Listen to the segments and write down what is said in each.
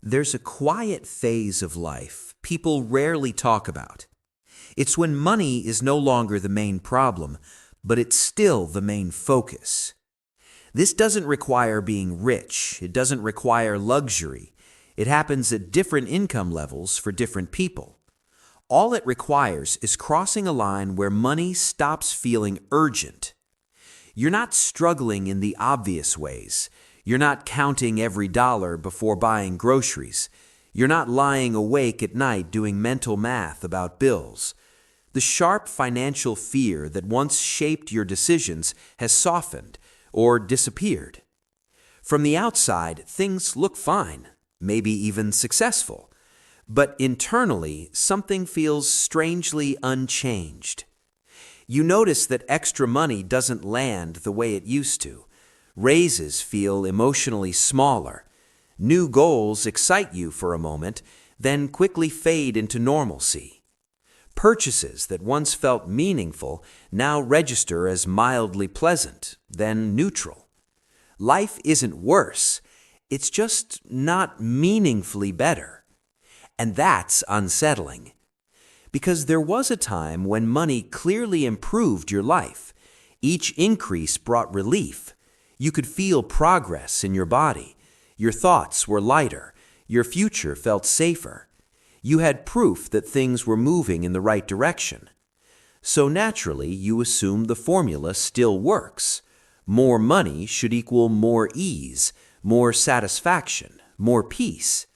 There's a quiet phase of life people rarely talk about. It's when money is no longer the main problem, but it's still the main focus. This doesn't require being rich. It doesn't require luxury. It happens at different income levels for different people. All it requires is crossing a line where money stops feeling urgent. You're not struggling in the obvious ways. You're not counting every dollar before buying groceries. You're not lying awake at night doing mental math about bills. The sharp financial fear that once shaped your decisions has softened or disappeared. From the outside, things look fine, maybe even successful. But internally, something feels strangely unchanged. You notice that extra money doesn't land the way it used to. Raises feel emotionally smaller. New goals excite you for a moment, then quickly fade into normalcy. Purchases that once felt meaningful now register as mildly pleasant, then neutral. Life isn't worse, it's just not meaningfully better. And that's unsettling. Because there was a time when money clearly improved your life. Each increase brought relief. You could feel progress in your body. Your thoughts were lighter. Your future felt safer. You had proof that things were moving in the right direction. So naturally, you assume the formula still works. More money should equal more ease, more satisfaction, more peace.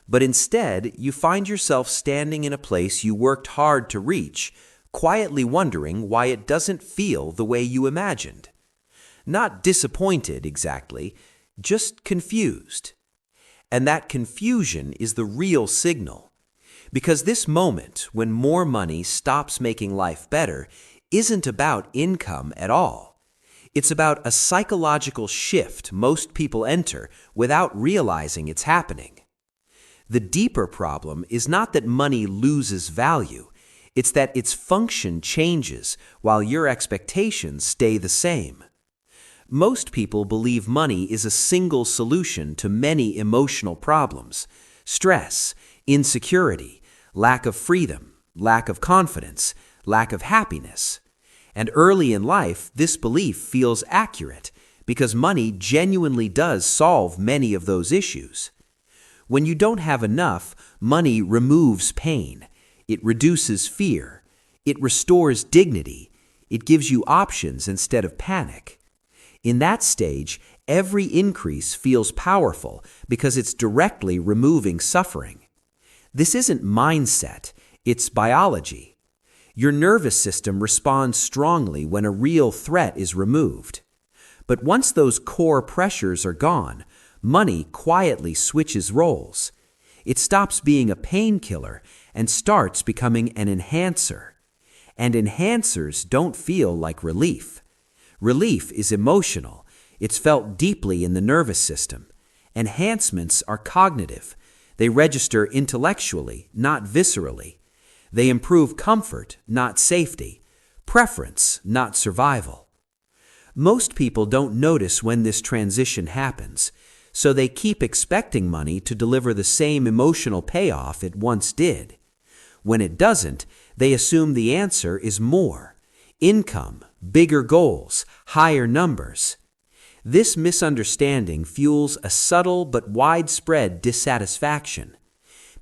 But instead, you find yourself standing in a place you worked hard to reach, quietly wondering why it doesn't feel the way you imagined. Not disappointed exactly, just confused. And that confusion is the real signal. Because this moment, when more money stops making life better, isn't about income at all. It's about a psychological shift most people enter without realizing it's happening. The deeper problem is not that money loses value, it's that its function changes while your expectations stay the same. Most people believe money is a single solution to many emotional problems: stress, insecurity, lack of freedom, lack of confidence, lack of happiness. And early in life, this belief feels accurate because money genuinely does solve many of those issues. When you don't have enough, money removes pain. It reduces fear. It restores dignity. It gives you options instead of panic. In that stage, every increase feels powerful because it's directly removing suffering. This isn't mindset, it's biology. Your nervous system responds strongly when a real threat is removed. But once those core pressures are gone, money quietly switches roles. It stops being a painkiller and starts becoming an enhancer. And enhancers don't feel like relief. Relief is emotional. It's felt deeply in the nervous system. Enhancements are cognitive. They register intellectually, not viscerally. They improve comfort, not safety. Preference, not survival. Most people don't notice when this transition happens, so they keep expecting money to deliver the same emotional payoff it once did. When it doesn't, they assume the answer is more: income, bigger goals, higher numbers. This misunderstanding fuels a subtle but widespread dissatisfaction.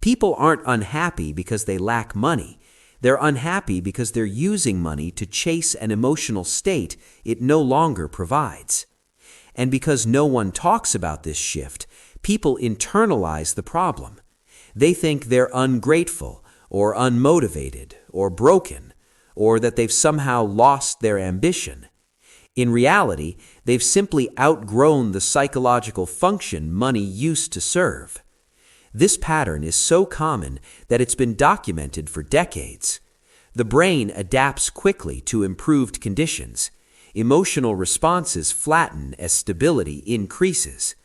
People aren't unhappy because they lack money. They're unhappy because they're using money to chase an emotional state it no longer provides. And because no one talks about this shift, people internalize the problem. They think they're ungrateful or unmotivated or broken, or that they've somehow lost their ambition. In reality, they've simply outgrown the psychological function money used to serve. This pattern is so common that it's been documented for decades. The brain adapts quickly to improved conditions. Emotional responses flatten as stability increases.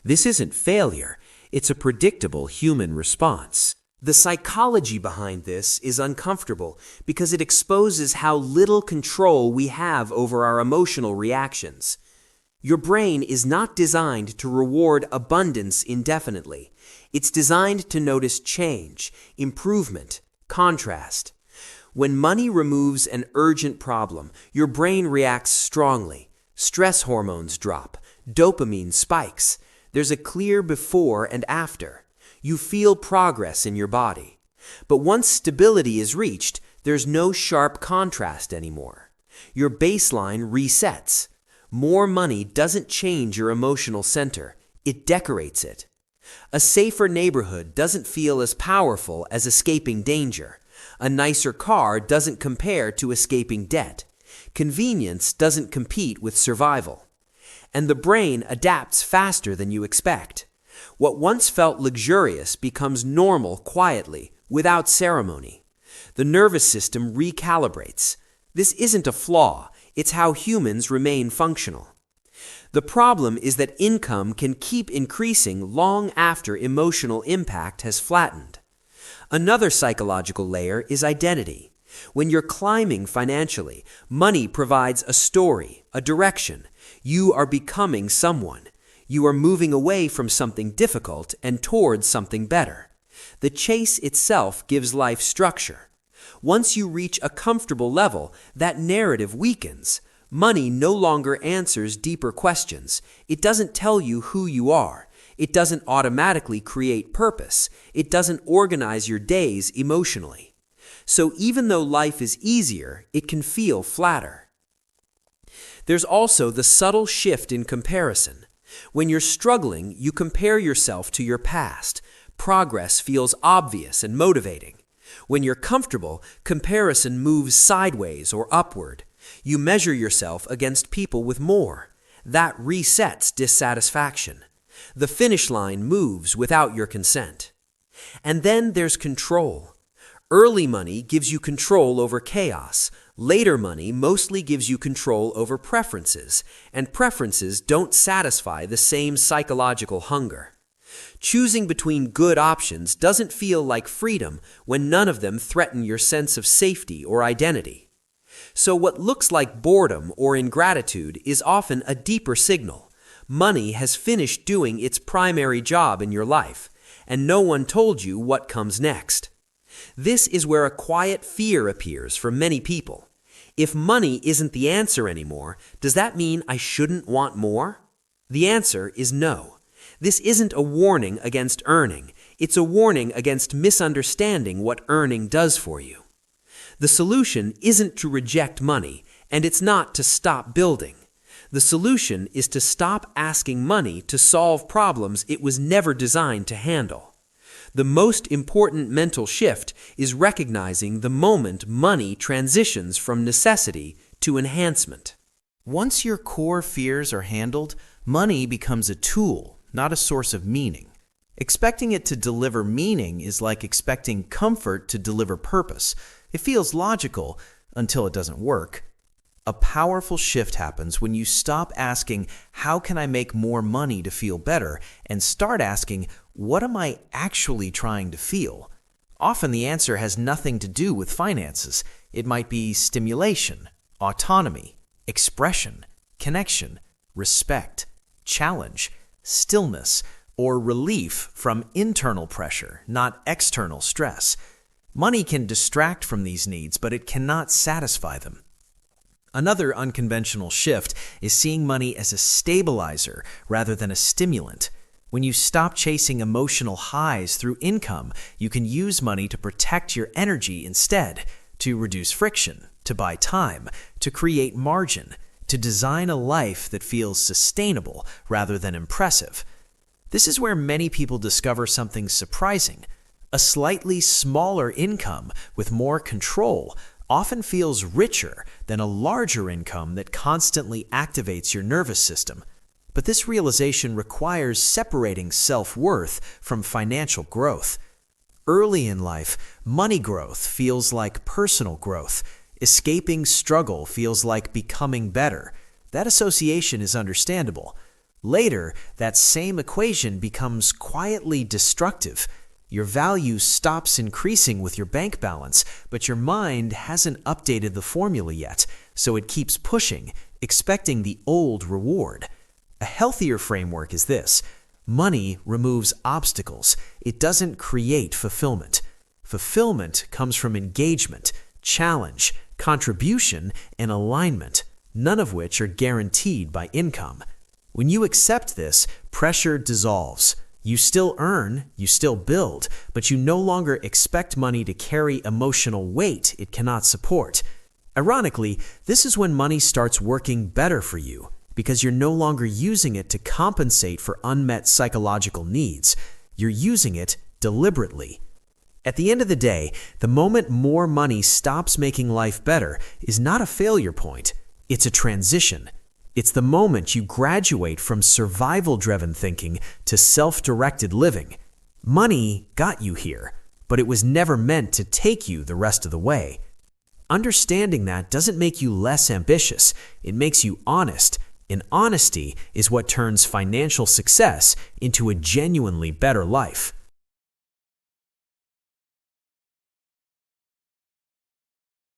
This isn't failure, it's a predictable human response. The psychology behind this is uncomfortable because it exposes how little control we have over our emotional reactions. Your brain is not designed to reward abundance indefinitely. It's designed to notice change, improvement, contrast. When money removes an urgent problem, your brain reacts strongly. Stress hormones drop, dopamine spikes. There's a clear before and after. You feel progress in your body. But once stability is reached, there's no sharp contrast anymore. Your baseline resets. More money doesn't change your emotional center, it decorates it. A safer neighborhood doesn't feel as powerful as escaping danger. A nicer car doesn't compare to escaping debt. Convenience doesn't compete with survival. And the brain adapts faster than you expect. What once felt luxurious becomes normal quietly, without ceremony. The nervous system recalibrates. This isn't a flaw, it's how humans remain functional. The problem is that income can keep increasing long after emotional impact has flattened. Another psychological layer is identity. When you're climbing financially, money provides a story, a direction. You are becoming someone. You are moving away from something difficult and towards something better. The chase itself gives life structure. Once you reach a comfortable level, that narrative weakens. Money no longer answers deeper questions. It doesn't tell you who you are. It doesn't automatically create purpose. It doesn't organize your days emotionally. So even though life is easier, it can feel flatter. There's also the subtle shift in comparison. When you're struggling, you compare yourself to your past. Progress feels obvious and motivating. When you're comfortable, comparison moves sideways or upward. You measure yourself against people with more. That resets dissatisfaction. The finish line moves without your consent. And then there's control. Early money gives you control over chaos. Later money mostly gives you control over preferences, and preferences don't satisfy the same psychological hunger. Choosing between good options doesn't feel like freedom when none of them threaten your sense of safety or identity. So what looks like boredom or ingratitude is often a deeper signal. Money has finished doing its primary job in your life, and no one told you what comes next. This is where a quiet fear appears for many people. If money isn't the answer anymore, does that mean I shouldn't want more? The answer is no. This isn't a warning against earning. It's a warning against misunderstanding what earning does for you. The solution isn't to reject money, and it's not to stop building. The solution is to stop asking money to solve problems it was never designed to handle. The most important mental shift is recognizing the moment money transitions from necessity to enhancement. Once your core fears are handled, money becomes a tool, not a source of meaning. Expecting it to deliver meaning is like expecting comfort to deliver purpose. It feels logical until it doesn't work. A powerful shift happens when you stop asking, how can I make more money to feel better, and start asking, what am I actually trying to feel? Often the answer has nothing to do with finances. It might be stimulation, autonomy, expression, connection, respect, challenge, stillness, or relief from internal pressure, not external stress. Money can distract from these needs, but it cannot satisfy them. Another unconventional shift is seeing money as a stabilizer rather than a stimulant. When you stop chasing emotional highs through income, you can use money to protect your energy instead, to reduce friction, to buy time, to create margin, to design a life that feels sustainable rather than impressive. This is where many people discover something surprising. A slightly smaller income with more control often feels richer than a larger income that constantly activates your nervous system. But this realization requires separating self-worth from financial growth. Early in life, money growth feels like personal growth. Escaping struggle feels like becoming better. That association is understandable. Later, that same equation becomes quietly destructive. Your value stops increasing with your bank balance, but your mind hasn't updated the formula yet, so it keeps pushing, expecting the old reward. A healthier framework is this: money removes obstacles. It doesn't create fulfillment. Fulfillment comes from engagement, challenge, contribution, and alignment, none of which are guaranteed by income. When you accept this, pressure dissolves. You still earn, you still build, but you no longer expect money to carry emotional weight it cannot support. Ironically, this is when money starts working better for you, because you're no longer using it to compensate for unmet psychological needs. You're using it deliberately. At the end of the day, the moment more money stops making life better is not a failure point. It's a transition. It's the moment you graduate from survival-driven thinking to self-directed living. Money got you here, but it was never meant to take you the rest of the way. Understanding that doesn't make you less ambitious. It makes you honest, and honesty is what turns financial success into a genuinely better life.